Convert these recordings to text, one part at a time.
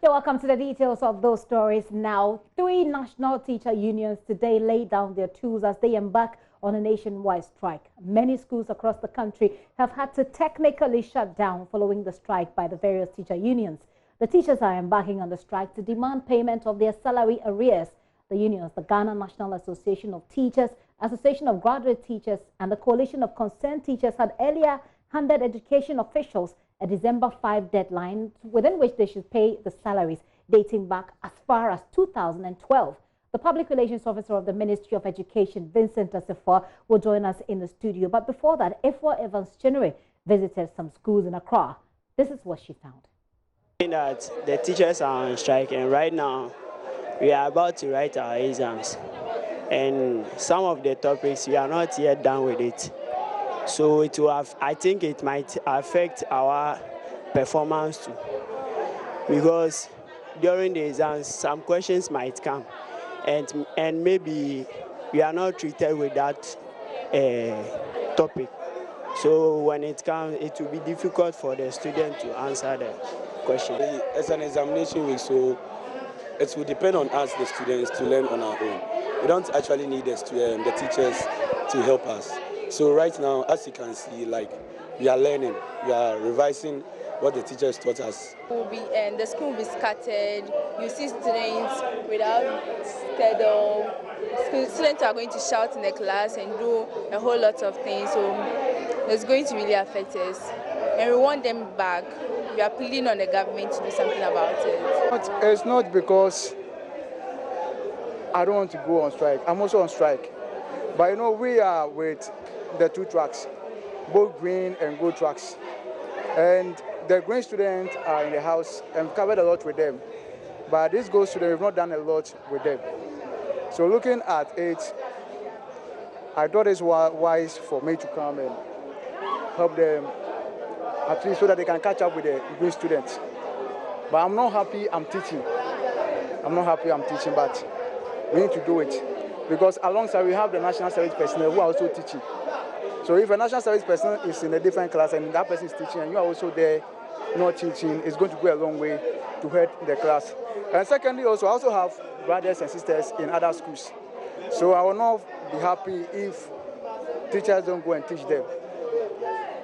You're welcome to the details of those stories now. Three national teacher unions today laid down their tools as they embark on a nationwide strike. Many schools across the country have had to technically shut down following the strike by the various teacher unions. The teachers are embarking on the strike to demand payment of their salary arrears. The unions, the Ghana National Association of Teachers, Association of Graduate Teachers, and the Coalition of Concerned Teachers had earlier handed education officials a December 5 deadline within which they should pay the salaries dating back as far as 2012. The Public Relations Officer of the Ministry of Education, Vincent Assefa, will join us in the studio. But before that, Efwa Evans-Chinere visited some schools in Accra. This is what she found. That the teachers are on strike, and right now we are about to write our exams, and some of the topics we are not yet done with it. So it will have, I think it might affect our performance too, because during the exams some questions might come, and maybe we are not treated with that topic. So when it comes, it will be difficult for the student to answer the question. It's an examination week, so it will depend on us, the students, to learn on our own. We don't actually need the teachers to help us. So right now, as you can see, we are learning, we are revising what the teachers taught us. The school will be scattered. You see students without schedule. Students are going to shout in the class and do a whole lot of things. So it's going to really affect us. And we want them back. We are pleading on the government to do something about it. It's not because I don't want to go on strike. I'm also on strike. But you know, we are with the two tracks, both green and gold tracks. And the green students are in the house and we've covered a lot with them. But these gold students, we've not done a lot with them. So looking at it, I thought it's wise for me to come and help them, at least so that they can catch up with the green students. But I'm not happy I'm teaching. But we need to do it. Because alongside we have the national service personnel who are also teaching. So if a national service person is in a different class and that person is teaching and you are also there not teaching, it's going to go a long way to help the class. And secondly, I also have brothers and sisters in other schools. So I will not be happy if teachers don't go and teach them.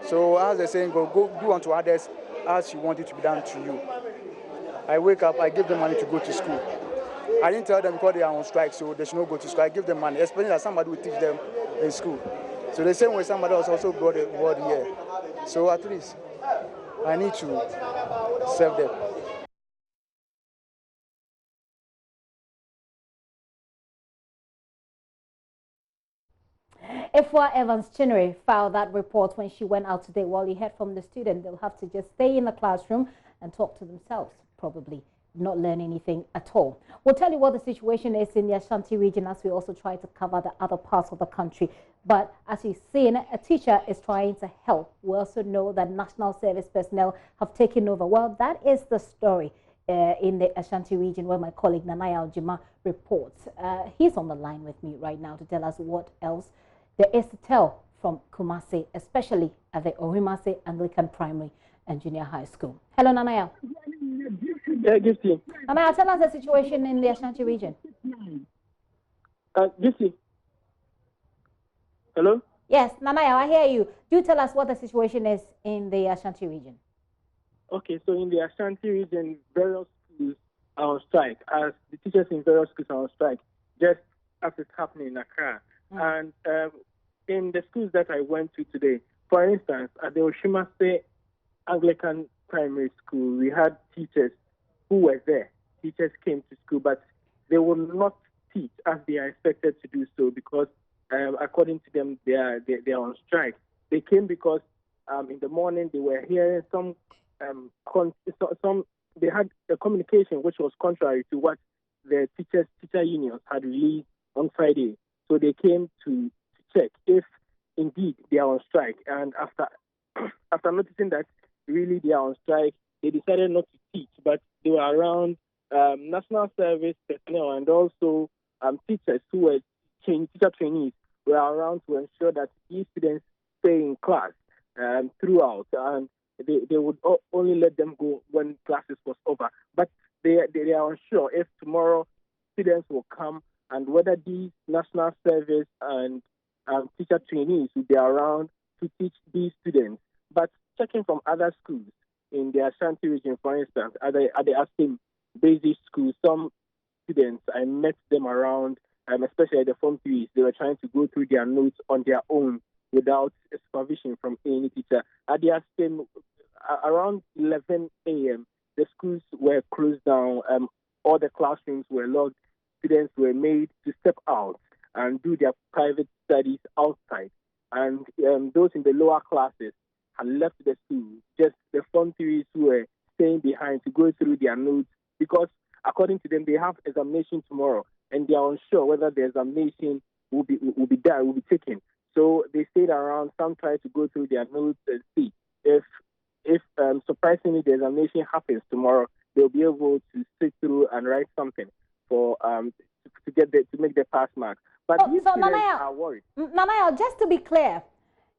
So as the saying go do unto others as you want it to be done to you. I wake up, I give them money to go to school. I didn't tell them because they are on strike, so they should not go to school. I give them money, especially that somebody will teach them in school. So the same way somebody else also brought the word here. So at least I need to serve them. Efwa Evans-Chinere filed that report when she went out today. While you heard from the student, they'll have to just stay in the classroom and talk to themselves, probably not learn anything at all. We'll tell you what the situation is in the Ashanti region as we also try to cover the other parts of the country. But as you've seen, a teacher is trying to help. We also know that national service personnel have taken over. Well, that is the story in the Ashanti region where my colleague Nanaya Aljima reports. He's on the line with me right now to tell us what else there is to tell from Kumasi, especially at the Ohimase Anglican Primary and Junior High School. Hello, Nanaya. Yeah, Gifty. Nanaya, tell us the situation in the Ashanti region. Gifty. Hello? Yes, Nanaya, I hear you. Do tell us what the situation is in the Ashanti region. Okay, so in the Ashanti region, various schools are on strike, as the teachers in various schools are on strike, just as it's happening in Accra. And in the schools that I went to today, for instance, at the Ohimase Anglican Primary School, we had teachers who were there. Teachers came to school, but they will not teach as they are expected to do so because, according to them, they are on strike. They came because in the morning they were hearing they had a communication which was contrary to what the teacher unions had released on Friday. So they came to check if indeed they are on strike. And after noticing that really they are on strike, they decided not to teach, but they were around national service personnel and also teachers who were teacher trainees were around to ensure that these students stay in class throughout, and they would only let them go when classes was over. But they are unsure if tomorrow students will come and whether these national service and teacher trainees will be around to teach these students. But checking from other schools in the Ashanti region, for instance, at the Aston basic school, some students, I met them around, especially at the Form 3s. They were trying to go through their notes on their own without supervision from any teacher. At the Aston, around 11 a.m., the schools were closed down. All the classrooms were locked. Students were made to step out and do their private studies outside. And those in the lower classes had left the school. Just the Form 3s who were staying behind to go through their notes because, according to them, they have examination tomorrow, and they are unsure whether the examination will be done, will be taken. So they stayed around. Some tried to go through their notes and see if surprisingly the examination happens tomorrow, they'll be able to sit through and write something for to make the pass mark. But these students are worried. Nanaya, just to be clear,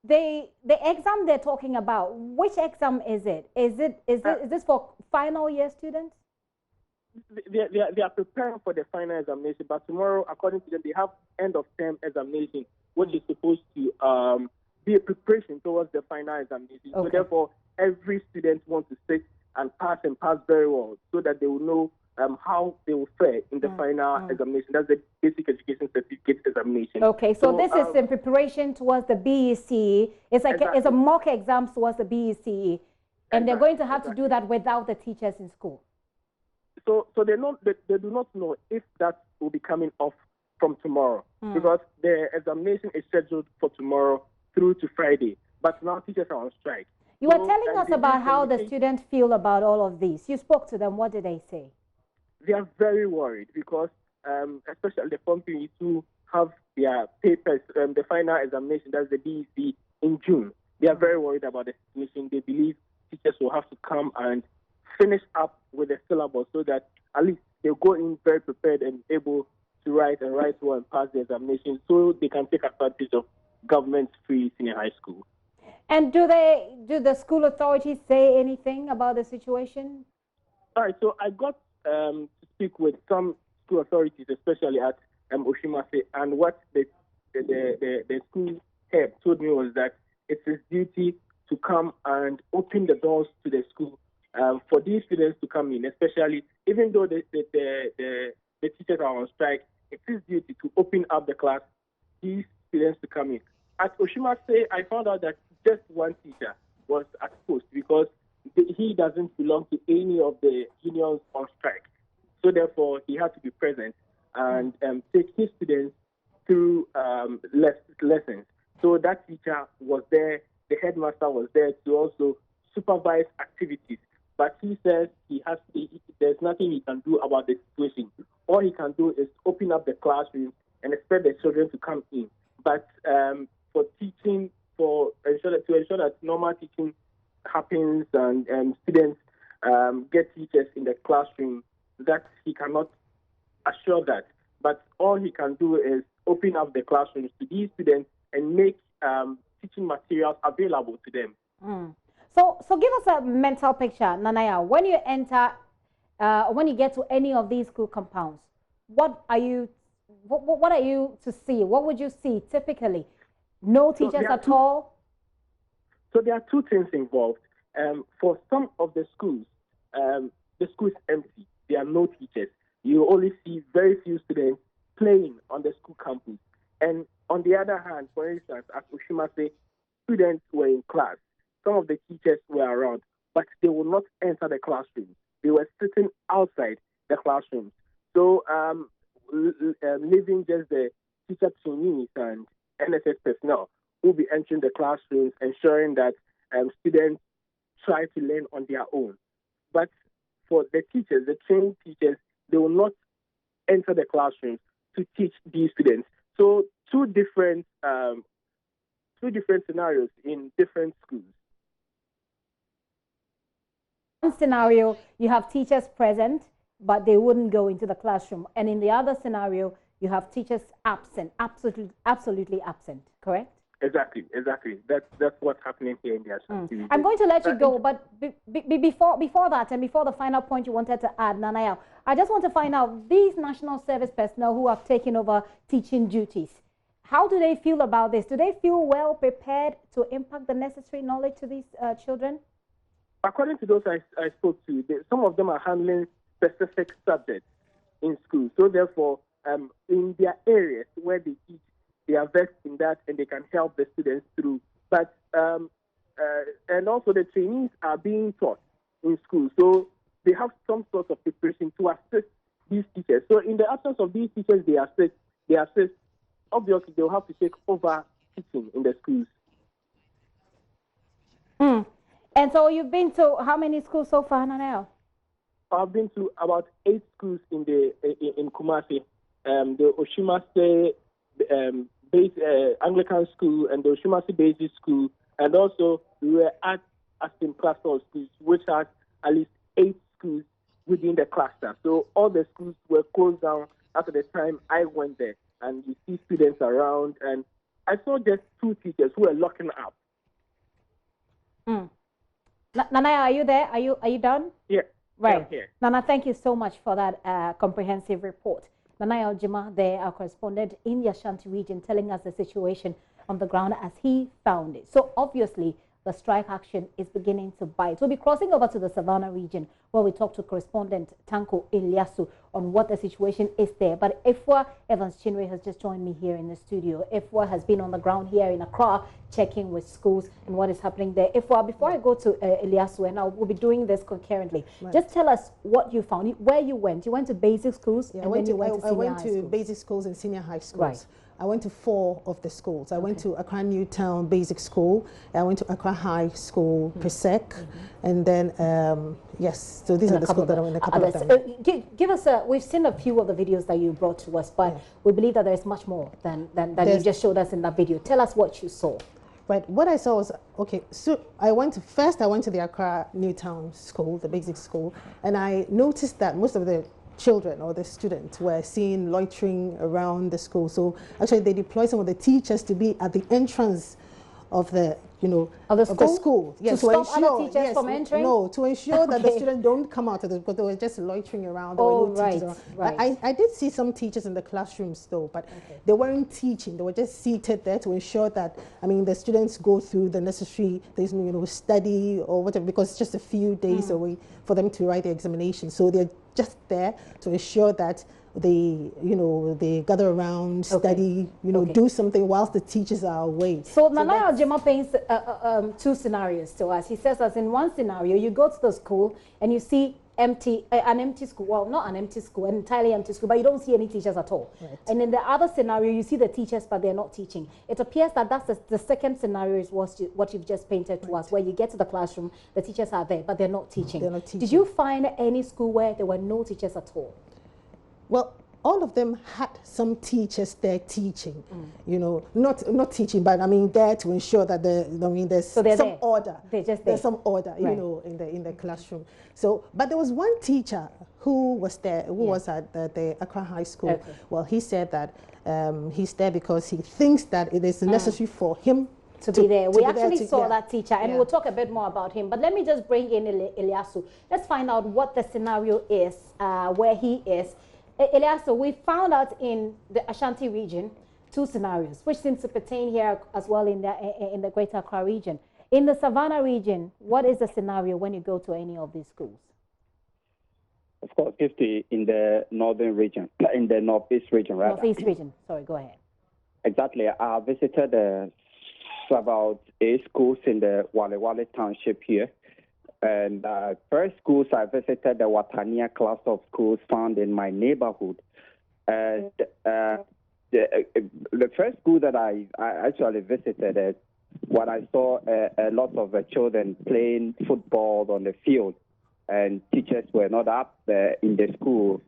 the exam they're talking about, which exam is it? Is this for final year students? They are preparing for the final examination, but tomorrow, according to them, they have end of term examination, which is supposed to be a preparation towards the final examination. Okay. So therefore, every student wants to sit and pass very well, so that they will know how they will fare in the final examination. That's the basic education certificate examination. Okay, so this is in preparation towards the BECE. It's like it's a mock exam towards the BECE, and they're going to have to do that without the teachers in school. So they do not know if that will be coming off from tomorrow, because the examination is scheduled for tomorrow through to Friday. But now teachers are on strike. You were telling us about how the students feel about all of these. You spoke to them. What did they say? They are very worried because, especially the Form 3 who have their papers, the final examination, that's the BEC, in June. They are very worried about the situation. They believe teachers will have to come and finish up with the syllabus so that at least they'll go in very prepared and able to write well and pass the examination so they can take advantage of government free senior high school. And do the school authorities say anything about the situation? All right, so I got to speak with some school authorities, especially at Oshimase, and what the school head told me was that it's his duty to come and open the doors to the school for these students to come in, especially even though the teachers are on strike, it's his duty to open up the class, these students to come in. At Oshimase, I found out that just one teacher was at post because he doesn't belong to any of the unions on strike. So therefore, he had to be present and take his students through lessons. So that teacher was there, the headmaster was there to also supervise activities. But he says there's nothing he can do about the situation. All he can do is open up the classroom and expect the children to come in. But for teaching, to ensure that normal teaching happens and students get teachers in the classroom, that he cannot assure that. But all he can do is open up the classrooms to these students and make teaching materials available to them. So give us a mental picture, Nanaya. When you enter, when you get to any of these school compounds, what are you to see? What would you see typically? No teachers at all? So there are two things involved. For some of the schools is empty. There are no teachers. You only see very few students playing on the school campus. And on the other hand, for instance, at Oshimase, students were in class. Some of the teachers were around, but they would not enter the classroom. They were sitting outside the classrooms. So leaving just the teacher trainees and NSS personnel will be entering the classrooms, ensuring that students try to learn on their own. But for the teachers, the trained teachers, they will not enter the classrooms to teach these students. So two different scenarios in different schools. One scenario, you have teachers present, but they wouldn't go into the classroom. And in the other scenario, you have teachers absent, absolutely absent, correct? Exactly. That's what's happening here in the Ashanti region. I'm going to let you go, but before that and before the final point you wanted to add, Nanaya, I just want to find out, these national service personnel who have taken over teaching duties, how do they feel about this? Do they feel well prepared to impact the necessary knowledge to these children? According to those I spoke to, some of them are handling specific subjects in school. So therefore, in their areas where they teach, they are versed in that and they can help the students through. But and also the trainees are being taught in school. So they have some sort of preparation to assist these teachers. So in the absence of these teachers, they assist. Obviously, they'll have to take over teaching in the schools. And so you've been to how many schools so far, Nanaya? I've been to about 8 schools in Kumasi. The Oshimase Anglican School and the Oshimase Basic School, and also we were at Aston Cluster Schools, which has at least 8 schools within the cluster. So all the schools were closed down after the time I went there, and you see students around, and I saw just 2 teachers who were locking up. Nanaya, are you there? Are you done? Yeah. Right. Here. Nana, thank you so much for that comprehensive report. Nanaya Ojima, there, our correspondent in the Ashanti region, telling us the situation on the ground as he found it. So obviously, the strike action is beginning to bite. We'll be crossing over to the Savannah region where we talk to correspondent Tanko Iliasu on what the situation is there. But Ifwa Evans Chinwe has just joined me here in the studio. Ifwa has been on the ground here in Accra, checking with schools and what is happening there. Ifwa, before I go to Iliasu, and we'll be doing this concurrently, just tell us what you found, where you went. You went to basic schools, yeah, and then you went to senior high schools. Basic schools and senior high schools. Right. I went to 4 of the schools. I went to Accra Newtown Basic School. I went to Accra High School, Presec, and then, yes, so these are the schools that I went, a couple of them. Give us we've seen a few of the videos that you brought to us, but we believe that there is much more than you just showed us in that video. Tell us what you saw. Right, what I saw was, okay, so I went to the Accra Newtown School, the basic school, and I noticed that most of the children or the students were seen loitering around the school. So actually they deployed some of the teachers to be at the entrance of the, of the school. Yes, to stop other teachers from entering? No, to ensure that the students don't come out of the, because they were just loitering around. There were no teachers around. I did see some teachers in the classrooms though, but they weren't teaching. They were just seated there to ensure that, the students go through the necessary things, study or whatever, because it's just a few days away for them to write the examination. So they're just there to ensure that they gather around, study, do something whilst the teachers are away. So Nanaya Ojima paints 2 scenarios to us. He says, as in one scenario, you go to the school and you see an empty school. Well, not an empty school, an entirely empty school, but you don't see any teachers at all. Right. And in the other scenario, you see the teachers, but they're not teaching. It appears that that's the second scenario is what you've just painted to us, where you get to the classroom, the teachers are there, but they're not teaching. They're not teaching. Did you find any school where there were no teachers at all? Well, all of them had some teachers there teaching, not teaching, but there to ensure that there's some order. They're just there's some order, in the classroom. So, but there was one teacher who was there, who was at the Accra High School. Okay. Well, he said that he's there because he thinks that it is necessary for him to be there. We actually saw that teacher, and we'll talk a bit more about him. But let me just bring in Iliasu. Let's find out what the scenario is, where he is. Iliasu, we found out in the Ashanti region 2 scenarios, which seems to pertain here as well in the Greater Accra region. In the Savannah region, what is the scenario when you go to any of these schools? Of course, in the northern region, in the northeast region, right? Northeast region. Sorry, go ahead. Exactly. I visited about 8 schools in the Wale Township here. And first schools I visited, the Watania class of schools found in my neighborhood. And the first school that I actually visited, what I saw a lot of children playing football on the field, and teachers were not up in the school.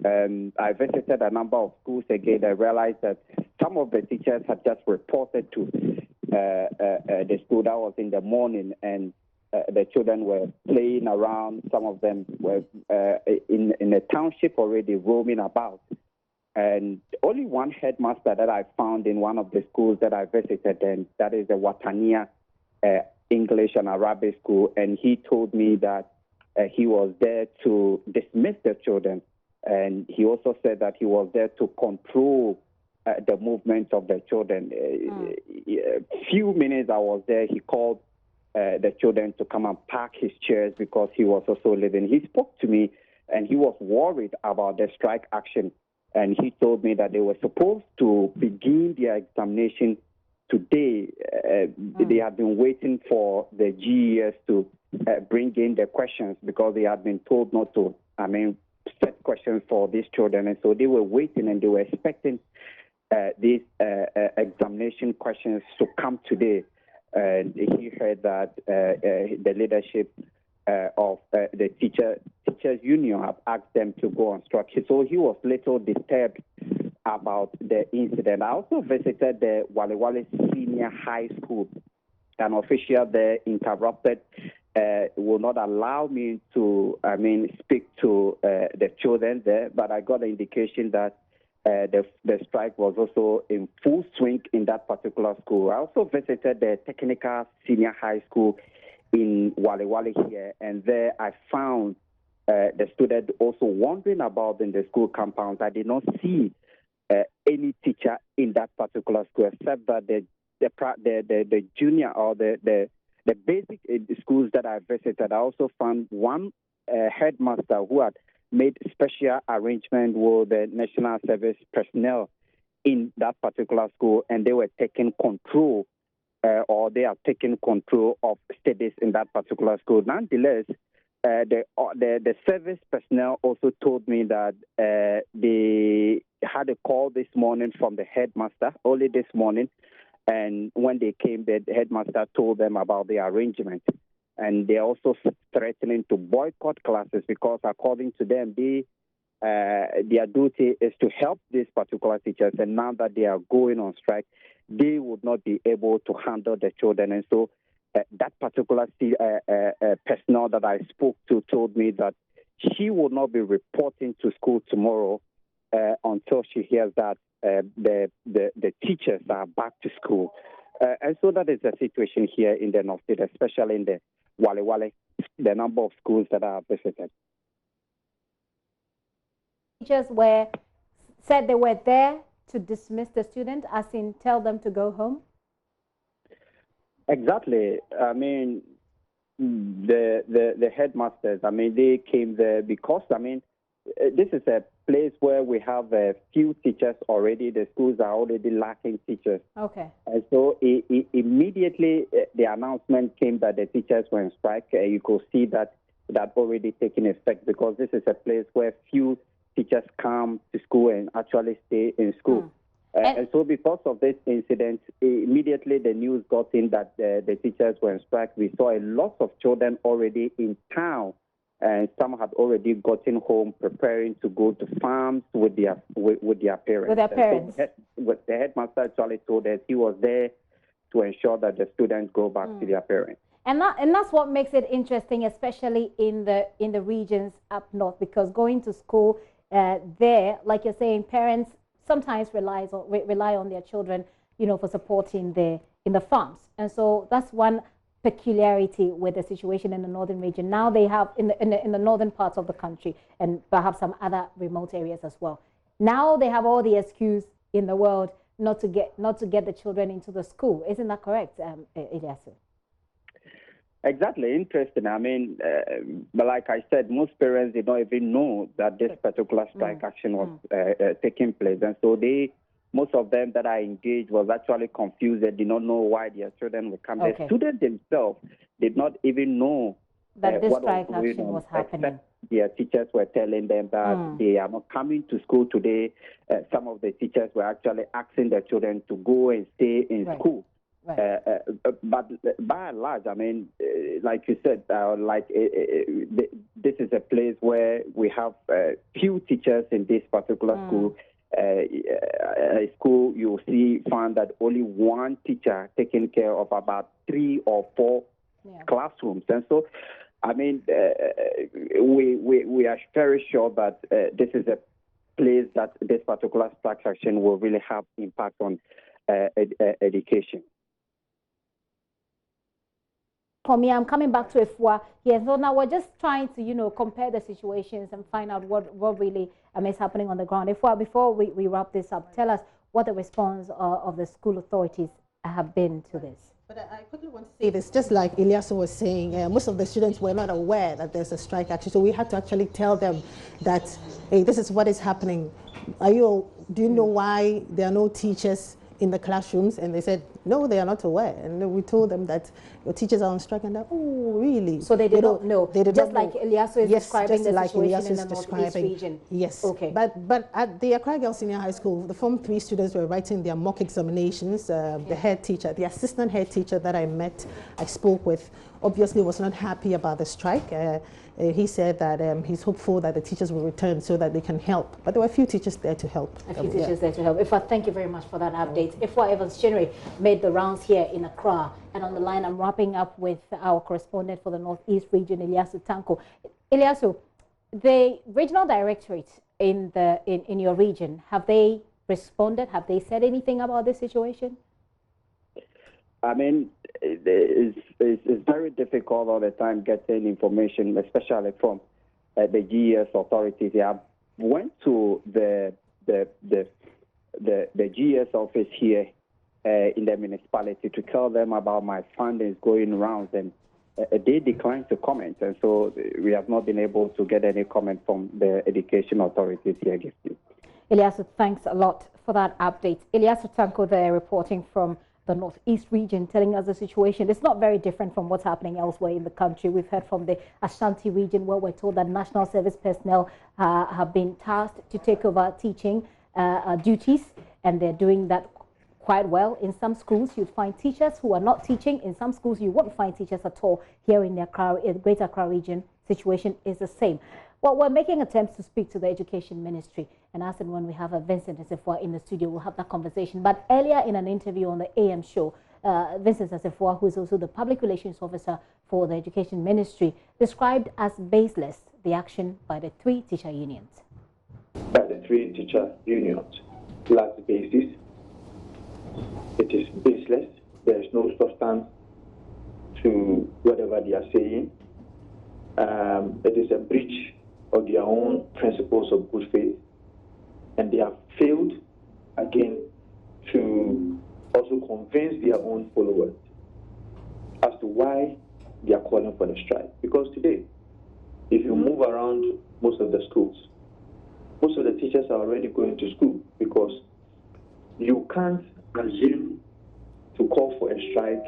And I visited a number of schools again. I realized that some of the teachers had just reported to the school. That was in the morning, and the children were playing around. Some of them were in the township already roaming about. And only one headmaster that I found in one of the schools that I visited, and that is the Watania English and Arabic school, and he told me that he was there to dismiss the children, and he also said that he was there to control the movements of the children. Few minutes I was there, he called the children to come and park his chairs because he was also leaving. He spoke to me, and he was worried about the strike action, and he told me that they were supposed to begin their examination today. They had been waiting for the GES to bring in the questions because they had been told not to, set questions for these children. And so they were waiting and they were expecting these examination questions to come today. And he heard that the leadership of the teachers union have asked them to go on strike. So he was little disturbed about the incident. I also visited the Wale Wale Senior High School. An official there interrupted, will not allow me to, speak to the children there, but I got an indication that the strike was also in full swing in that particular school. I also visited the Technical Senior High School in Wale Wale here, and there I found the students also wandering about in the school compounds. I did not see any teacher in that particular school, except that the junior or the basic schools that I visited. I also found one headmaster who had made special arrangement with the national service personnel in that particular school, and they were taking control, or they are taking control of studies in that particular school. Nonetheless, the service personnel also told me that they had a call this morning from the headmaster, only this morning, and when they came, the headmaster told them about the arrangement. And they're also threatening to boycott classes because, according to them, their duty is to help these particular teachers. And now that they are going on strike, they would not be able to handle the children. And so that particular personnel that I spoke to told me that she will not be reporting to school tomorrow until she hears that the teachers are back to school. And so that is the situation here in the North State, especially in the Wale Wale, the number of schools that are visited. Teachers said they were there to dismiss the student, as in tell them to go home? Exactly. I mean, the headmasters, they came there because, this is a place where we have a few teachers already. The schools are already lacking teachers. Okay. And so immediately the announcement came that the teachers were on strike. You could see that already taking effect because this is a place where few teachers come to school and actually stay in school. And so because of this incident, immediately the news got in that the teachers were on strike. We saw a lot of children already in town, and some had already gotten home preparing to go to farms with their parents. With their parents. So the headmaster actually told us he was there to ensure that the students go back to their parents. And that's what makes it interesting, especially in the regions up north, because going to school there, like you're saying, parents sometimes rely on their children, for supporting in the farms. And so that's one peculiarity with the situation in the northern region. Now they have in the northern parts of the country and perhaps some other remote areas as well. Now they have all the excuse in the world not to get the children into the school. Isn't that correct, Ilyasu? Exactly. Interesting. But like I said, most parents did not even know that this particular strike action was taking place. And so most of them that I engaged was actually confused. They did not know why their children would come. Okay. The students themselves did not even know that this what strike was action was happening. Their teachers were telling them that they are not coming to school today. Some of the teachers were actually asking their children to go and stay in school. Right. But by and large, like you said, this is a place where we have few teachers in this particular school. A school you find that only one teacher taking care of about 3 or 4 classrooms. And so, we are very sure that this is a place that this particular strike action will really have impact on education. For me, I'm coming back to Ifwa. Yes, so now we're just trying to, compare the situations and find out what really is happening on the ground. Ifwa, before we wrap this up, tell us what the response of the school authorities have been to this. But I quickly want to say this, just like Ilyasu was saying, most of the students were not aware that there's a strike action, so we had to actually tell them that, hey, this is what is happening. Do you know why there are no teachers in the classrooms? And they said, no, they are not aware. And then we told them that your teachers are on strike, and they're, oh, really? So they don't know. They did just not like know. Ilyasu is describing the like situation in the Northeast region. Yes. Okay. But at the Accra Girls Senior High School, the Form 3 students were writing their mock examinations. The head teacher, the assistant head teacher that I met, I spoke with, obviously was not happy about the strike. He said that he's hopeful that the teachers will return so that they can help. But there were a few teachers there to help. A few teachers there to help. Ifwa, thank you very much for that update. Ifwa Evans Chinnery made the rounds here in Accra. And on the line, I'm wrapping up with our correspondent for the Northeast region, Ilyasu Tanko. Ilyasu, the regional directorate in your region, have they responded? Have they said anything about this situation? I mean, it's very difficult all the time getting information, especially from the GES authorities. I went to the GES office here in the municipality to tell them about my findings going around, and they declined to comment. And so we have not been able to get any comment from the education authorities here. Ilyasu, thanks a lot for that update. Ilyasu Tanko there reporting from the Northeast region, telling us the situation. It's not very different from what's happening elsewhere in the country. We've heard from the Ashanti region, where we're told that national service personnel have been tasked to take over teaching duties, and they're doing that quite well. In some schools, you'd find teachers who are not teaching. In some schools, you won't find teachers at all. Here in the Greater Accra region, situation is the same. Well, we're making attempts to speak to the Education Ministry, and as and when we have a Vincent Asifua in the studio, we'll have that conversation. But earlier in an interview on the AM show, Vincent Asifua, who is also the Public Relations Officer for the Education Ministry, described as baseless the action by the 3 teacher unions. By the 3 teacher unions, lacks basis. It is baseless. There is no substance to whatever they are saying. It is a breach of their own principles of good faith, and they have failed again to also convince their own followers as to why they are calling for the strike. Because today, if you move around most of the schools, most of the teachers are already going to school, because you can't assume to call for a strike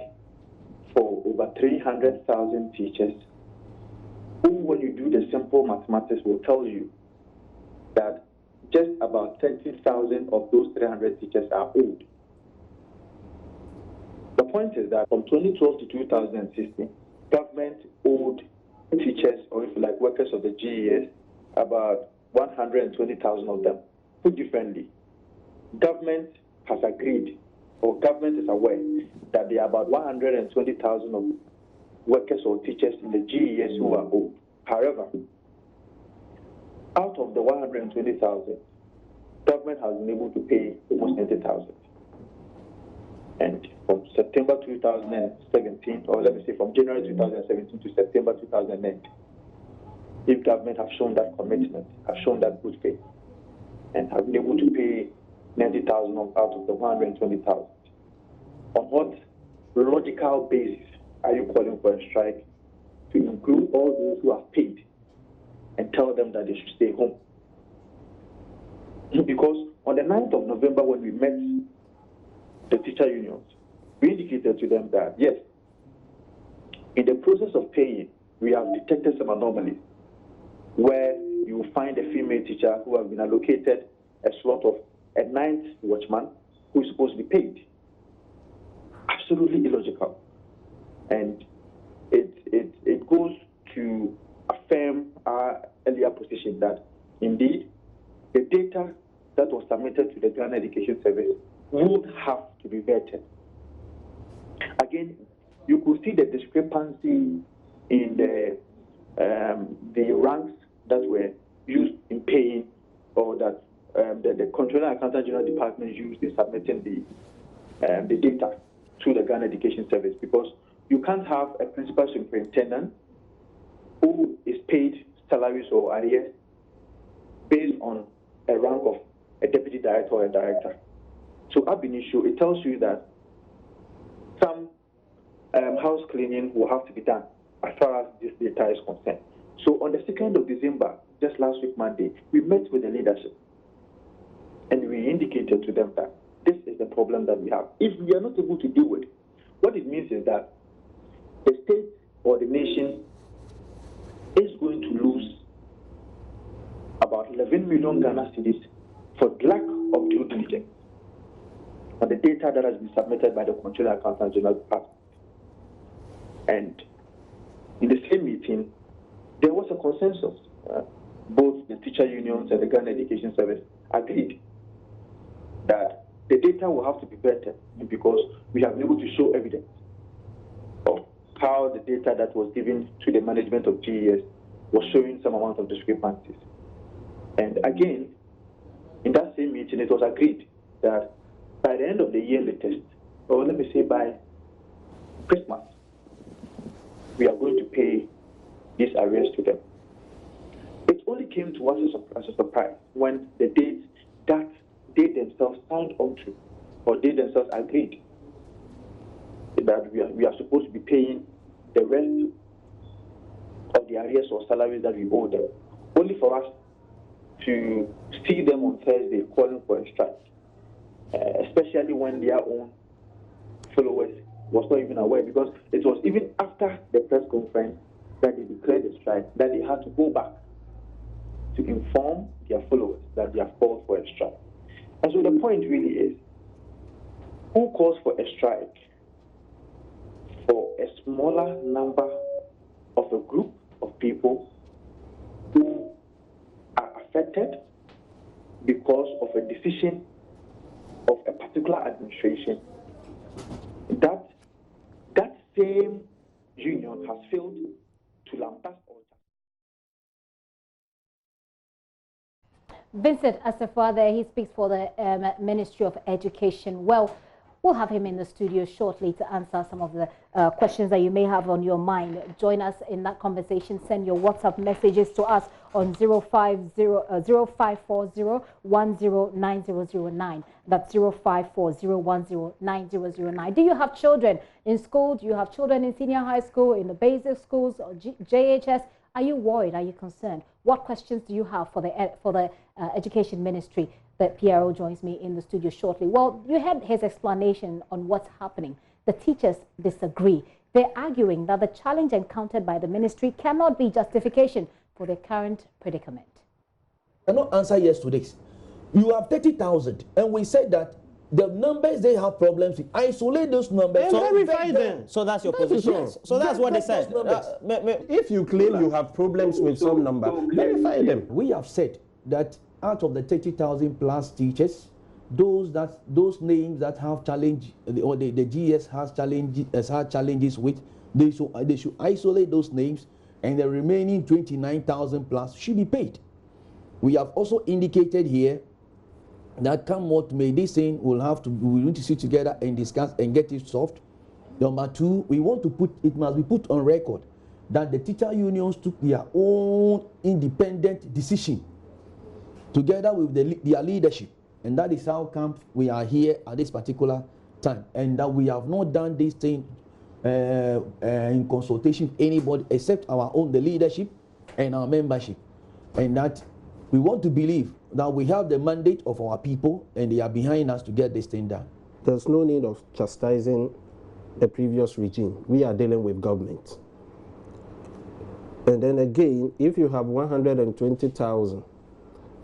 for over 300,000 teachers who, when you do the simple mathematics, will tell you that just about 30,000 of those 300 teachers are old. The point is that from 2012 to 2016, government owed teachers, or if you like, workers of the GES, about 120,000 of them. Put differently, government has agreed, or government is aware, that there are about 120,000 of workers or teachers in the GES who are old. However, out of the 120,000, government has been able to pay almost 90,000. And from September 2017, or let me say from January 2017 to September 2008, if government have shown that commitment, have shown that good faith, and have been able to pay 90,000 out of the 120,000, on what logical basis are you calling for a strike to include all those who have paid and tell them that they should stay home? Because on the 9th of November, when we met the teacher unions, we indicated to them that, yes, in the process of paying, we have detected some anomalies where you will find a female teacher who has been allocated a slot of a 9th watchman who is supposed to be paid. Absolutely illogical. And it goes to affirm our earlier position that indeed the data that was submitted to the Ghana Education Service would have to be vetted. Again, you could see the discrepancy in the ranks that were used in paying, or that Controller and Accountant General Department used in submitting the data to the Ghana Education Service, because you can't have a principal superintendent who is paid salaries or arrears based on a rank of a deputy director or a director. So ab initio, it tells you that some house cleaning will have to be done as far as this data is concerned. So on the 2nd of December, just last week Monday, we met with the leadership and we indicated to them that this is the problem that we have. If we are not able to deal with it, what it means is that the state or the nation is going to lose about 11 million Ghana cedis for lack of due diligence on the data that has been submitted by the Controller and Accountant General Department. And in the same meeting, there was a consensus. Both the teacher unions and the Ghana Education Service agreed that the data will have to be better, because we have been able to show evidence of how the data that was given to the management of GES was showing some amount of discrepancies. And again, in that same meeting, it was agreed that by the end of the year latest, or let me say by Christmas, we are going to pay these arrears to them. It only came to us as a surprise when the dates that they themselves signed onto, or they themselves agreed that we are supposed to be paying the rest of the arrears or salaries that we owe them, only for us to see them on Thursday calling for a strike, especially when their own followers was not even aware, because it was even after the press conference that they declared the strike that they had to go back to inform their followers that they have called for a strike. And so the point really is, who calls for a strike for a smaller number of a group of people who are affected because of a decision of a particular administration? That same union has failed to lambast all. Vincent, as a father, he speaks for the Ministry of Education. Well, we'll have him in the studio shortly to answer some of the questions that you may have on your mind. Join us in that conversation. Send your WhatsApp messages to us on 0540-109009. That's 0540-109009. Do you have children in school? Do you have children in senior high school, in the basic schools, or JHS? Are you worried? Are you concerned? What questions do you have for the Education Ministry? The PRO joins me in the studio shortly. Well, you had his explanation on what's happening. The teachers disagree. They're arguing that the challenge encountered by the ministry cannot be justification for the current predicament. I cannot answer yes to this. You have 30,000, and we said that the numbers they have problems with, isolate those numbers and verify them. So that's your position. Yes. So that's what they said. If you claim you have problems with some number, verify them. We have said that out of the 30,000 plus teachers, those names that have challenge, or the GS has challenges with, they should isolate those names, and the remaining 29,000 plus should be paid. We have also indicated here that come what may, this thing we need to sit together and discuss and get it solved. Number two, we want to it must be put on record that the teacher unions took their own independent decision together with their leadership, and that is how come we are here at this particular time, and that we have not done this thing in consultation with anybody except our own, the leadership and our membership, and that we want to believe that we have the mandate of our people and they are behind us to get this thing done. There's no need of chastising the previous regime. We are dealing with government. And then again, if you have 120,000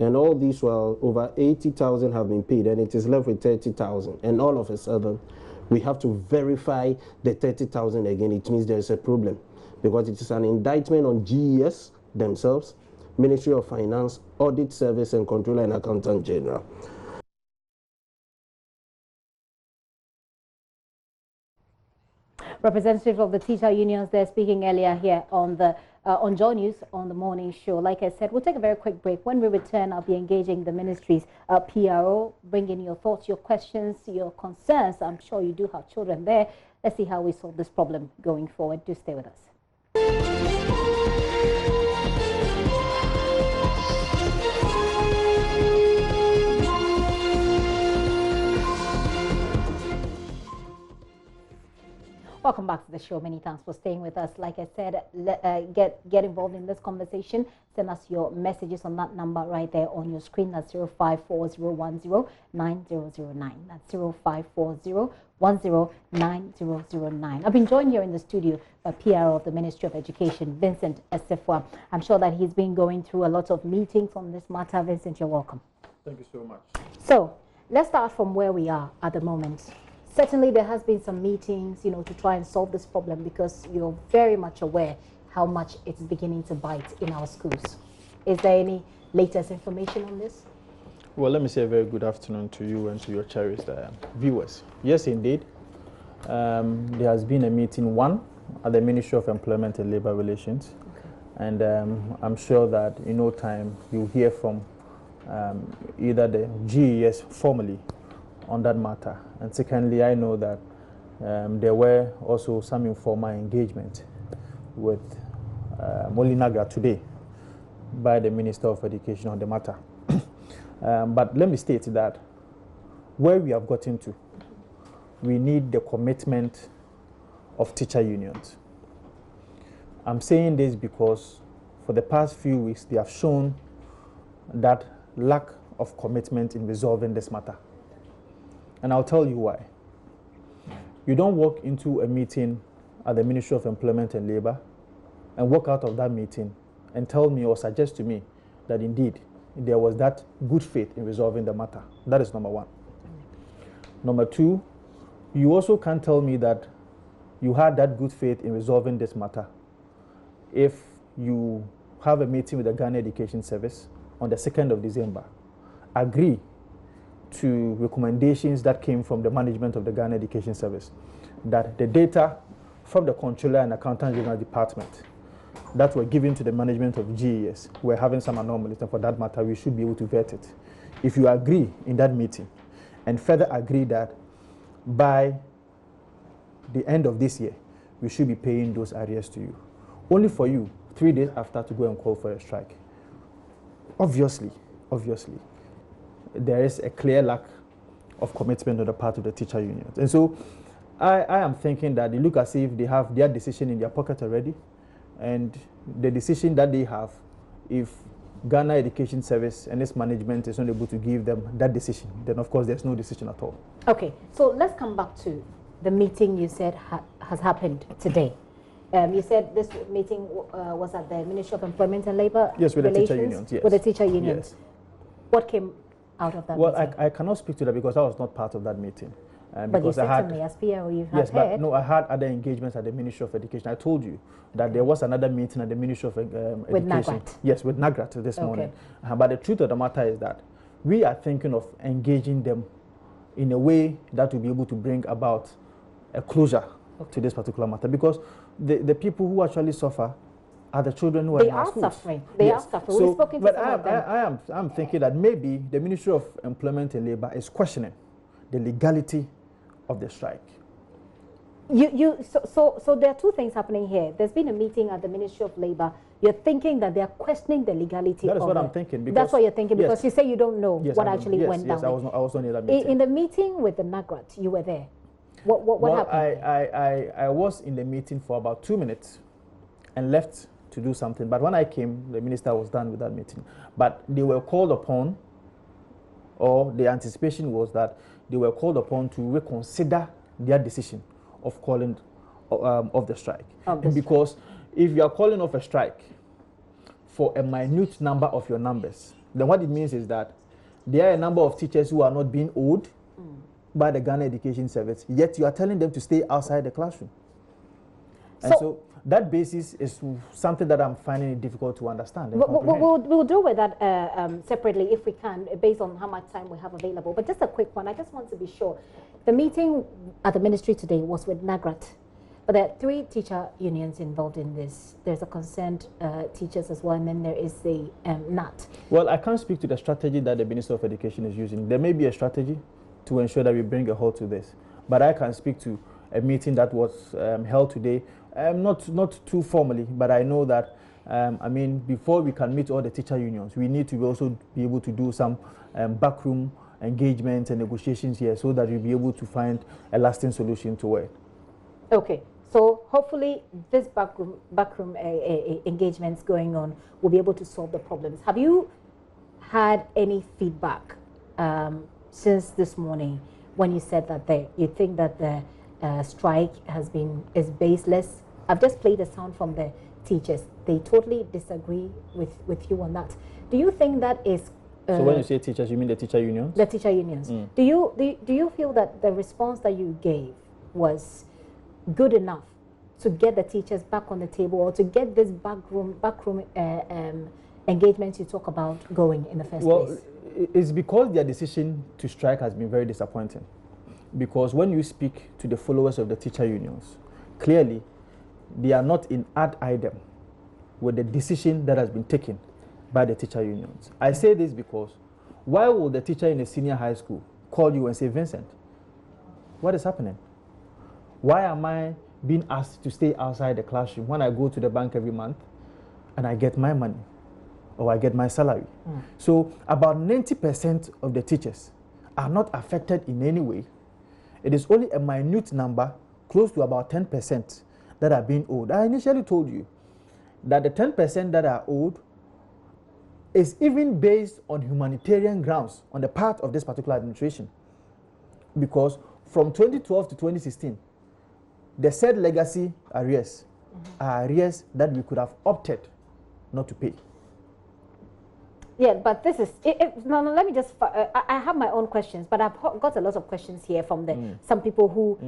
and all these, well, over 80,000 have been paid and it is left with 30,000, and all of a sudden we have to verify the 30,000 again, it means there is a problem, because it is an indictment on GES themselves, Ministry of Finance, Audit Service, and Controller and Accountant General. representative of the teacher unions there speaking earlier here on the on JoyNews on the morning show. Like I said, we'll take a very quick break. When we return, I'll be engaging the ministry's PRO, bringing your thoughts, your questions, your concerns. I'm sure you do have children there. Let's see how we solve this problem going forward. Do stay with us. Welcome back to the show. Many thanks for staying with us. Like I said, get involved in this conversation. Send us your messages on that number right there on your screen. That's 0540109009. That's 0540109009. I've been joined here in the studio by PRO of the Ministry of Education, Vincent Esefwa. I'm sure that he's been going through a lot of meetings on this matter. Vincent, you're welcome. Thank you so much. So let's start from where we are at the moment. Certainly, there has been some meetings, to try and solve this problem, because you're very much aware how much it's beginning to bite in our schools. Is there any latest information on this? Well, let me say a very good afternoon to you and to your cherished viewers. Yes, indeed. There has been a meeting, one, at the Ministry of Employment and Labor Relations. Okay. And I'm sure that in no time you'll hear from either the GES formally on that matter. And secondly, I know that there were also some informal engagement with Molinaga today by the Minister of Education on the matter. But let me state that where we have gotten to, we need the commitment of teacher unions. I'm saying this because for the past few weeks, they have shown that lack of commitment in resolving this matter. And I'll tell you why. You don't walk into a meeting at the Ministry of Employment and Labor and walk out of that meeting and tell me or suggest to me that indeed there was that good faith in resolving the matter. That is number one. Number two, you also can't tell me that you had that good faith in resolving this matter if you have a meeting with the Ghana Education Service on the 2nd of December, agree to recommendations that came from the management of the Ghana Education Service, that the data from the Controller and Accountant General Department that were given to the management of GES were having some anomalies, and for that matter, we should be able to vet it. If you agree in that meeting and further agree that by the end of this year, we should be paying those arrears to you, only for you 3 days after to go and call for a strike. Obviously, there is a clear lack of commitment on the part of the teacher unions. And so I am thinking that they look as if they have their decision in their pocket already, and the decision that they have, if Ghana Education Service and its management is not able to give them that decision, then of course there's no decision at all. Okay, so let's come back to the meeting you said has happened today. You said this meeting was at the Ministry of Employment and Labor Relations? Yes, with the teacher unions, yes. With the teacher unions. Yes. What came out of that meeting? Well, I cannot speak to that because I was not part of that meeting. But you said to me, as PRO, you have yes, heard. But no, I had other engagements at the Ministry of Education. I told you that there was another meeting at the Ministry of Education. With NAGRAT? Yes, with NAGRAT this morning. But the truth of the matter is that we are thinking of engaging them in a way that will be able to bring about a closure to this particular matter, because the people who actually suffer are the children who are in our schools. They are suffering. We've spoken to some of them. I'm thinking that maybe the Ministry of Employment and Labor is questioning the legality of the strike. So there are two things happening here. There's been a meeting at the Ministry of Labor. You're thinking that they are questioning the legality. That is what I'm thinking. That's what you're thinking, because you say you don't know what actually went down. Yes, I was not in that meeting. In the meeting with the NAGRAT, you were there. What happened? I was in the meeting for about 2 minutes and left to do something. But when I came, the minister was done with that meeting. But they were called upon, or the anticipation was that they were called upon to reconsider their decision of calling off the strike. Because if you are calling off a strike for a minute number of your numbers, then what it means is that there are a number of teachers who are not being owed by the Ghana Education Service, yet you are telling them to stay outside the classroom. And so that basis is something that I'm finding it difficult to understand. We'll deal with that separately if we can, based on how much time we have available. But just a quick one. I just want to be sure. The meeting at the ministry today was with NAGRAT. But there are 3 teacher unions involved in this. There's a concerned teachers as well, and then there is the NAT. Well, I can't speak to the strategy that the Minister of Education is using. There may be a strategy to ensure that we bring a halt to this, but I can speak to a meeting that was held today, not too formally, but I know that I mean, before we can meet all the teacher unions, we need to also be able to do some backroom engagements and negotiations here, so that we'll be able to find a lasting solution to it. Okay, so hopefully this backroom engagements going on will be able to solve the problems. Have you had any feedback since this morning when you said that you think that the strike is baseless? I've just played a sound from the teachers. They totally disagree with you on that. Do you think that is so when you say teachers, you mean the teacher unions? The teacher unions. Do you feel that the response that you gave was good enough to get the teachers back on the table, or to get this backroom engagements you talk about going in the first place? Well, it's because their decision to strike has been very disappointing. Because when you speak to the followers of the teacher unions, clearly they are not in ad idem with the decision that has been taken by the teacher unions. I say this because why will the teacher in a senior high school call you and say, Vincent, what is happening? Why am I being asked to stay outside the classroom when I go to the bank every month and I get my money or I get my salary? So about 90% of the teachers are not affected in any way. It is only a minute number, close to about 10%, that are being owed. I initially told you that the 10% that are owed is even based on humanitarian grounds on the part of this particular administration. Because from 2012 to 2016, the said legacy arrears are arrears that we could have opted not to pay. Yeah, but this is no. Let me just. I have my own questions, but I've got a lot of questions here from some people who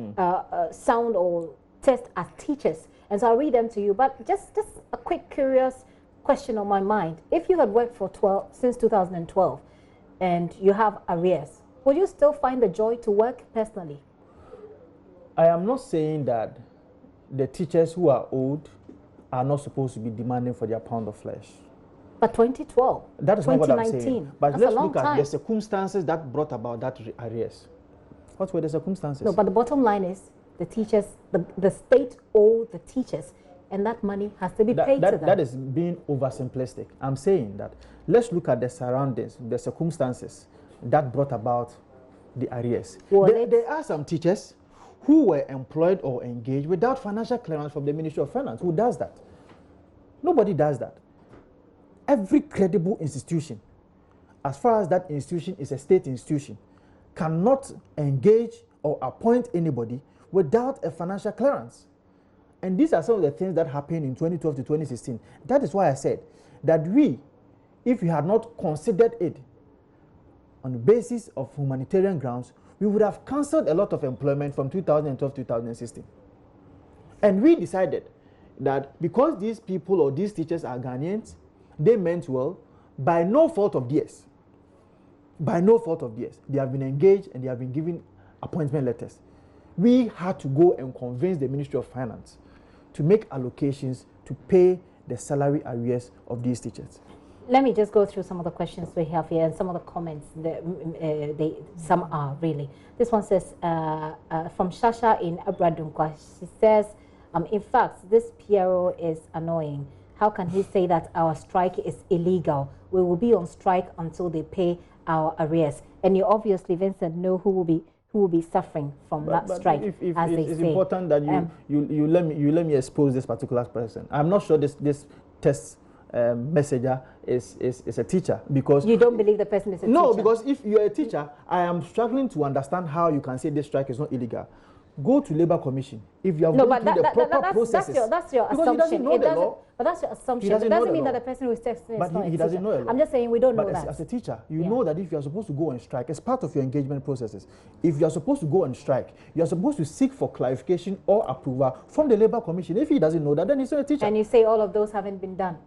sound or test as teachers, and so I'll read them to you. But just a quick curious question on my mind: if you had worked for since 2012, and you have arrears, would you still find the joy to work personally? I am not saying that the teachers who are owed are not supposed to be demanding for their pound of flesh. But 2012, that is not what I'm saying. But that's let's look at the circumstances that brought about that arrears. What were the circumstances? No, but the bottom line is the teachers, the state owes the teachers, and that money has to be paid to them. That is being oversimplistic. I'm saying that let's look at the surroundings, the circumstances that brought about the arrears. Well, there are some teachers who were employed or engaged without financial clearance from the Ministry of Finance. Who does that? Nobody does that. Every credible institution, as far as that institution is a state institution, cannot engage or appoint anybody without a financial clearance. And these are some of the things that happened in 2012 to 2016. That is why I said that if we had not considered it on the basis of humanitarian grounds, we would have cancelled a lot of employment from 2012 to 2016. And we decided that because these people or these teachers are Ghanaians, they meant well, by no fault of theirs. By no fault of theirs. They have been engaged and they have been given appointment letters. We had to go and convince the Ministry of Finance to make allocations to pay the salary arrears of these teachers. Let me just go through some of the questions we have here and some of the comments. Some are really. This one says, from Shasha in Abradunkwa, she says, in fact, this PRO is annoying. How can he say that our strike is illegal? We will be on strike until they pay our arrears. And you obviously, Vincent, know who will be suffering from that strike, as they say. It's important that you let me expose this particular person. I'm not sure this test messenger is a teacher, because you don't believe the person is a teacher. No, because if you're a teacher, I am struggling to understand how you can say this strike is not illegal. Go to Labour Commission. If you have gone through the proper processes. That's your assumption. But that's your assumption. It doesn't mean that the person who is texting is not he doesn't know a law. I'm just saying we don't know that. But as a teacher, you know that if you are supposed to go on strike, it's part of your engagement processes. If you are supposed to go on strike, you are supposed to seek for clarification or approval from the Labour Commission. If he doesn't know that, then he's not a teacher. And you say all of those haven't been done.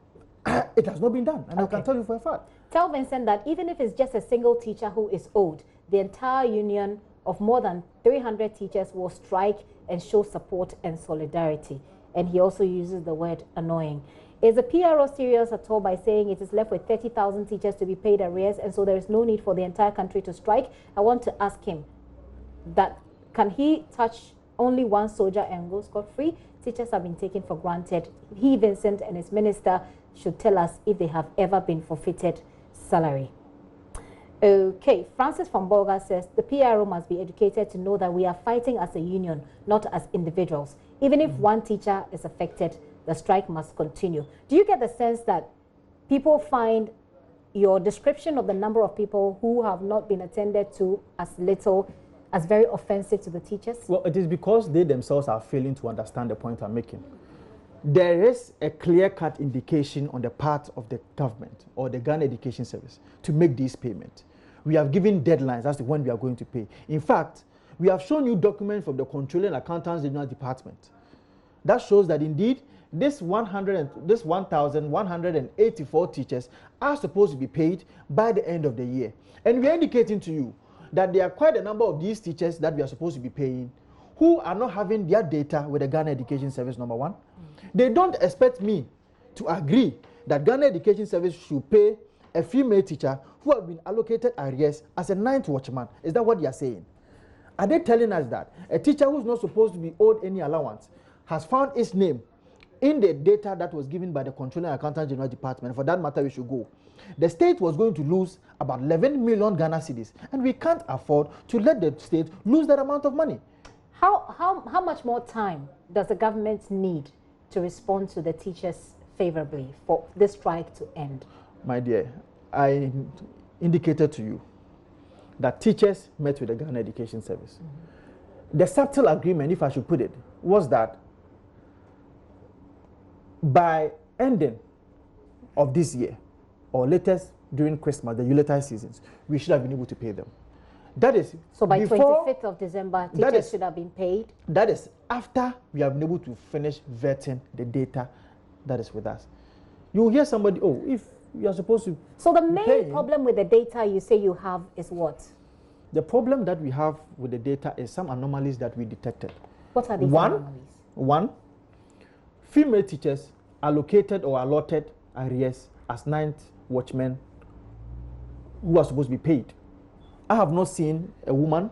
It has not been done, and I can tell you for a fact. Tell Vincent that even if it's just a single teacher who is owed, the entire union of more than 300 teachers will strike and show support and solidarity. And he also uses the word annoying. Is the PRO serious at all by saying it is left with 30,000 teachers to be paid arrears, and so there is no need for the entire country to strike? I want to ask him that, can he touch only one soldier and go scot-free? Teachers have been taken for granted. He, Vincent, and his minister should tell us if they have ever been forfeited salary. Okay, Francis from Bolga says the PRO must be educated to know that we are fighting as a union, not as individuals. Even if one teacher is affected, the strike must continue. Do you get the sense that people find your description of the number of people who have not been attended to as little as very offensive to the teachers? Well, it is because they themselves are failing to understand the point I'm making. There is a clear-cut indication on the part of the government or the Ghana Education Service to make these payments. We have given deadlines as to when we are going to pay. In fact, we have shown you documents from the Controller and Accountants General Department that shows that indeed this 1,184 teachers are supposed to be paid by the end of the year. And we are indicating to you that there are quite a number of these teachers that we are supposed to be paying who are not having their data with the Ghana Education Service, number one. They don't expect me to agree that Ghana Education Service should pay a female teacher who have been allocated arrears as a 9th watchman. Is that what they are saying? Are they telling us that a teacher who's not supposed to be owed any allowance has found its name in the data that was given by the Controller and Accountant General Department? For that matter, we should go. The state was going to lose about 11 million Ghana cedis, and we can't afford to let the state lose that amount of money. How much more time does the government need to respond to the teachers favorably for this strike to end? My dear, I indicated to you that teachers met with the Ghana Education Service. The subtle agreement, if I should put it, was that by ending of this year, or latest during Christmas, the Yuletide seasons, we should have been able to pay them. That is, so by 25th of December, teachers should have been paid? That is after we have been able to finish vetting the data that is with us. You will hear somebody, oh, if you are supposed to. So the main problem with the data you say you have is what? The problem that we have with the data is some anomalies that we detected. What are these anomalies? One, female teachers allocated or allotted arrears as 9th watchmen who are supposed to be paid. I have not seen a woman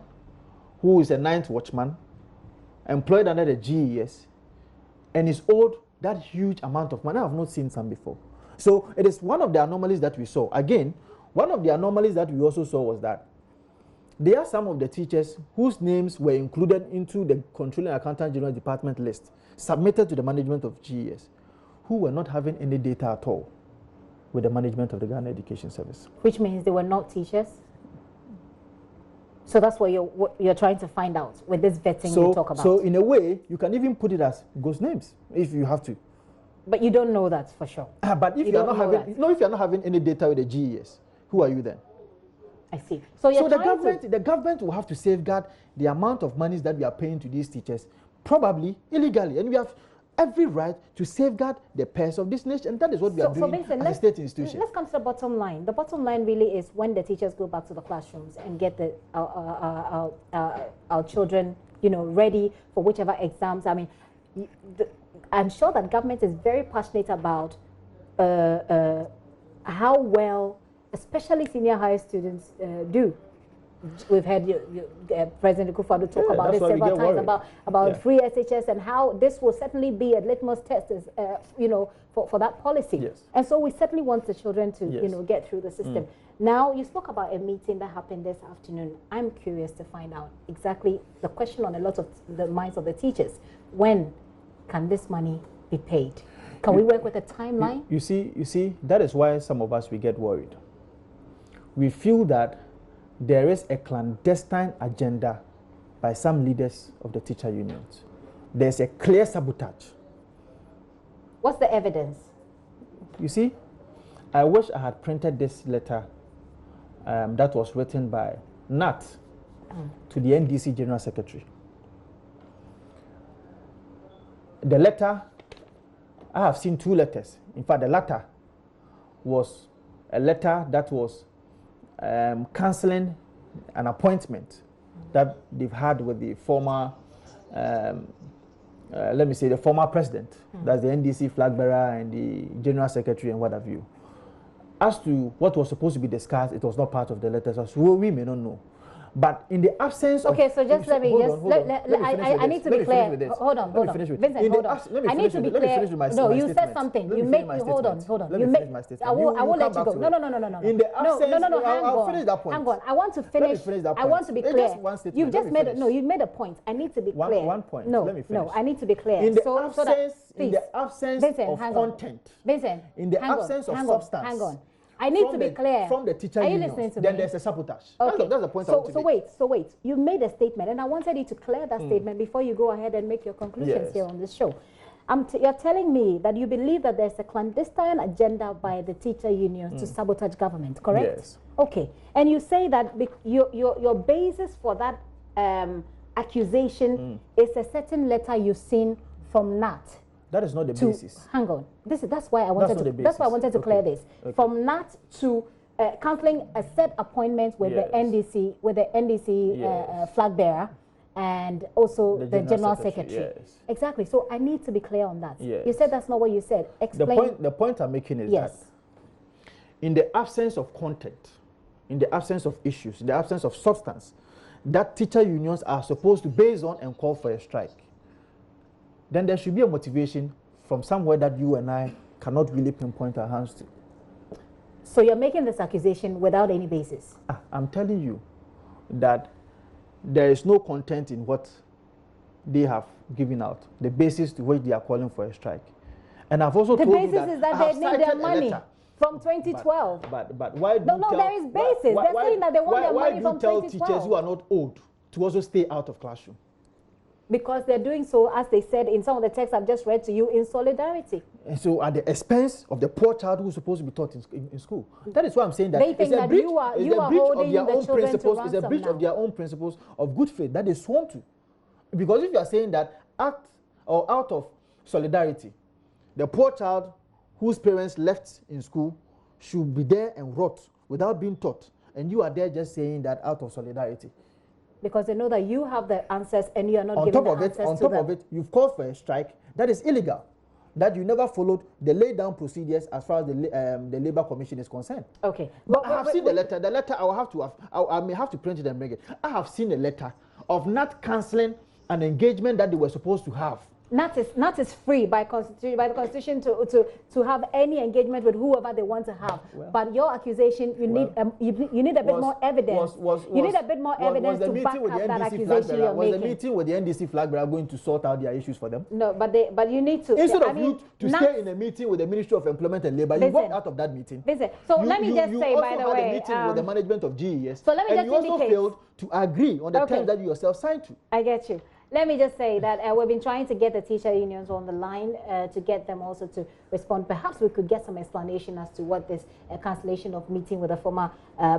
who is a 9th watchman employed under the GES and is owed that huge amount of money. I have not seen some before. So it is one of the anomalies that we saw. Again, one of the anomalies that we also saw was that there are some of the teachers whose names were included into the Controller and Accountant General Department list submitted to the management of GES who were not having any data at all with the management of the Ghana Education Service. Which means they were not teachers? So that's what you're trying to find out with this vetting you talk about. So in a way, you can even put it as ghost names if you have to. But you don't know that for sure. But if you're not having any data with the GES, who are you then? I see. So the government will have to safeguard the amount of monies that we are paying to these teachers, probably illegally, and we have every right to safeguard the purse of this nation, and that is what we are doing Vincent, as a state institution. Let's come to the bottom line. The bottom line really is when the teachers go back to the classrooms and get our children, ready for whichever exams. I mean, I'm sure that government is very passionate about how well, especially senior high students, do. We've had President Akufo-Addo talk about this several times about free SHS and how this will certainly be a litmus test, for that policy. Yes. And so we certainly want the children to, get through the system. Now, you spoke about a meeting that happened this afternoon. I'm curious to find out exactly the question on a lot of the minds of the teachers. When can this money be paid? Can we work with a timeline? You see, that is why some of us, we get worried. We feel that there is a clandestine agenda by some leaders of the teacher unions. There's a clear sabotage. What's the evidence? You see, I wish I had printed this letter that was written by Nat to the NDC General Secretary. The letter, I have seen 2 letters. In fact, the latter was a letter that was cancelling an appointment that they've had with the former, let me say, the former president, that's the NDC flag bearer and the general secretary and what have you. As to what was supposed to be discussed, it was not part of the letters, so we may not know. But in the absence of... Okay, so just let me just... I need to be clear. Hold on. Vincent, hold on. I need to be clear. No, you said something. You made... Hold on. Let me finish my statement. I won't let you go. No. In the absence... No, I'll finish that point. Hang on. I want to finish. I want to be clear. You've just made... No, you made a point. I need to be clear. One point. No, let me finish. No, I need to be clear. In the absence of content, Vincent, in the absence of substance... Hang on. I need to be clear. From the teacher unions, then there's a sabotage. Okay. That's the point I want to make. So wait. You made a statement, and I wanted you to clear that statement before you go ahead and make your conclusions here on this show. You're telling me that you believe that there's a clandestine agenda by the teacher unions to sabotage government, correct? Yes. Okay. And you say that your basis for that accusation is a certain letter you've seen from NAT. That is not the basis. Hang on. That's why I wanted to. That's why I wanted to clear this. Okay. From NAT to cancelling a set appointment with the NDC, flag bearer, and also the general secretary. Yes. Exactly. So I need to be clear on that. Yes. You said that's not what you said. Explain. The point I'm making is that in the absence of content, in the absence of issues, in the absence of substance, that teacher unions are supposed to base on and call for a strike, then there should be a motivation from somewhere that you and I cannot really pinpoint our hands to. So you're making this accusation without any basis? I'm telling you that there is no content in what they have given out, the basis to which they are calling for a strike. And I've also told you that... The basis is that they need their money from 2012. But why do No, there is basis. They're saying that they want their money from 2012. Why do you tell teachers who are not owed to also stay out of classroom? Because they're doing so, as they said in some of the texts I've just read to you, in solidarity. And so at the expense of the poor child who's supposed to be taught in school. That is why I'm saying that they think that you are holding the children to ransom. It's a breach of their own principles of good faith that they sworn to. Because if you are saying that out of solidarity, the poor child whose parents left in school should be there and rot without being taught, and you are there just saying that out of solidarity. Because they know that you have the answers and you are not giving the answers to them. On top of it, you've called for a strike that is illegal, that you never followed the laid-down procedures as far as the Labour Commission is concerned. Okay. But I have seen the letter. The letter I may have to print it and bring it. I have seen a letter of not cancelling an engagement that they were supposed to have. NAT is free by the Constitution to have any engagement with whoever they want to have. Well, but your accusation, you need a bit more evidence. You need a bit more evidence to back up that accusation you're making. Was the meeting with the NDC flag bearer going to sort out their issues for them? No, but you need to. Instead of you to stay in a meeting with the Ministry of Employment and Labour, you walked out of that meeting. So let me just say, by the way, you also had a meeting with the management of GES, so let me and you also failed to agree on the terms that you yourself signed to. I get you. Let me just say that we've been trying to get the teacher unions on the line to get them also to respond. Perhaps we could get some explanation as to what this cancellation of meeting with the former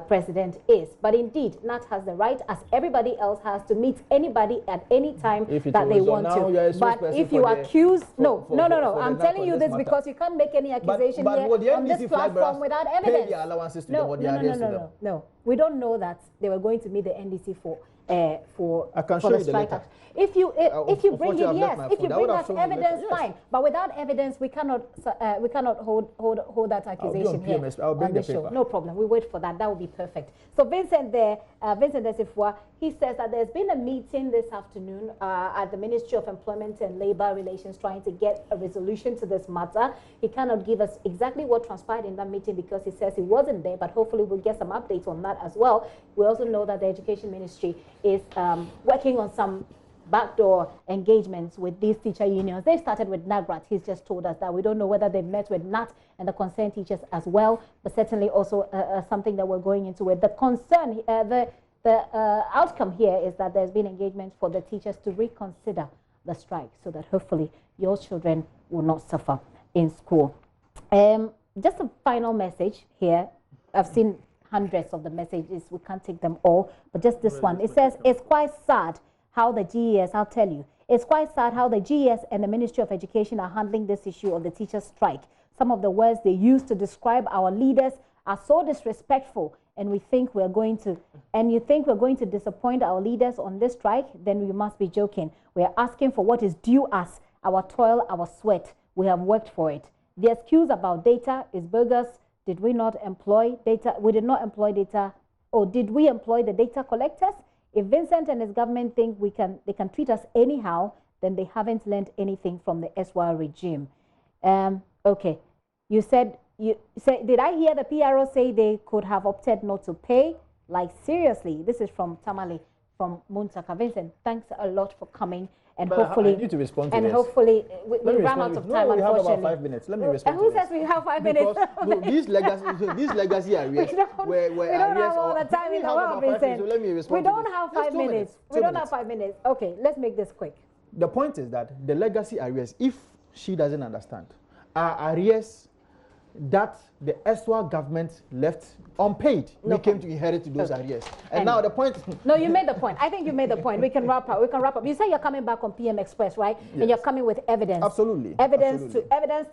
president is. But indeed, NAT has the right, as everybody else has, to meet anybody at any time that they want to. But if you accuse... No. I'm telling you this because you can't make any accusation here on this platform without evidence. No. We don't know that they were going to meet the NDC for the strike act. If you bring it, yes. If you bring us evidence, fine. But without evidence, we cannot hold that accusation here on the show. No problem. We wait for that. That would be perfect. So Vincent Desifua, he says that there's been a meeting this afternoon at the Ministry of Employment and Labour Relations trying to get a resolution to this matter. He cannot give us exactly what transpired in that meeting because he says he wasn't there, but hopefully we'll get some updates on that as well. We also know that the Education Ministry is working on some backdoor engagements with these teacher unions. They started with NAGRAT. He's just told us that we don't know whether they've met with NAT and the concerned teachers as well, but certainly also something that we're going into with. The concern, the outcome here is that there's been engagement for the teachers to reconsider the strike so that hopefully your children will not suffer in school. Just a final message here. I've seen hundreds of the messages. We can't take them all, but just this one. It says, it's quite sad how the GES, I'll tell you, it's quite sad how the GES and the Ministry of Education are handling this issue of the teachers' strike. Some of the words they use to describe our leaders are so disrespectful and we think we're going to, and you think we're going to disappoint our leaders on this strike, then we must be joking. We're asking for what is due us, our toil, our sweat. We have worked for it. The excuse about data is bogus. Did we not employ data? We did not employ data. Or did we employ the data collectors? If Vincent and his government think they can treat us anyhow, then they haven't learned anything from the SY regime. Okay, did I hear the PRO say they could have opted not to pay? Like, seriously, this is from Tamale from Muntaka. Vincent, thanks a lot for coming. And but hopefully, I need to respond to and this. hopefully, we ran out of time. No, we have unfortunately. about 5 minutes. Let me respond. Who says we have 5 minutes? No, these legacy areas. We don't have all the time in the world, Vincent. So let me respond. We don't have 5 minutes. We don't have 5 minutes. Okay, let's make this quick. The point is that the legacy arrears, if she doesn't understand, are arrears that the SWA government left unpaid. We came to inherit those arrears. And now the point... No, you made the point. I think you made the point. We can wrap up. You say you're coming back on PM Express, right? Yes. And you're coming with evidence. Absolutely. Evidence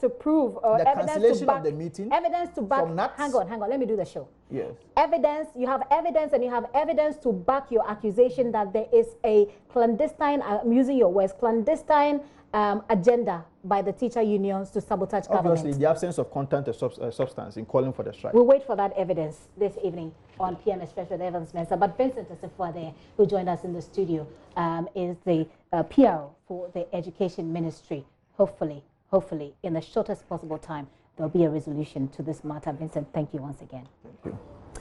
to prove, or the evidence cancellation to back. Of the meeting. Evidence to back. Hang on. Let me do the show. Yes. Evidence. You have evidence, and you have evidence to back your accusation that there is a clandestine, I'm using your words, clandestine agenda by the teacher unions to sabotage government. Obviously, the absence of content and substance in calling for the strike. We'll wait for that evidence this evening on PM Express with Evans Mensah. But Vincent Asifua there, who joined us in the studio, is the PR for the Education Ministry. Hopefully, in the shortest possible time, there'll be a resolution to this matter. Vincent, thank you once again. Thank you.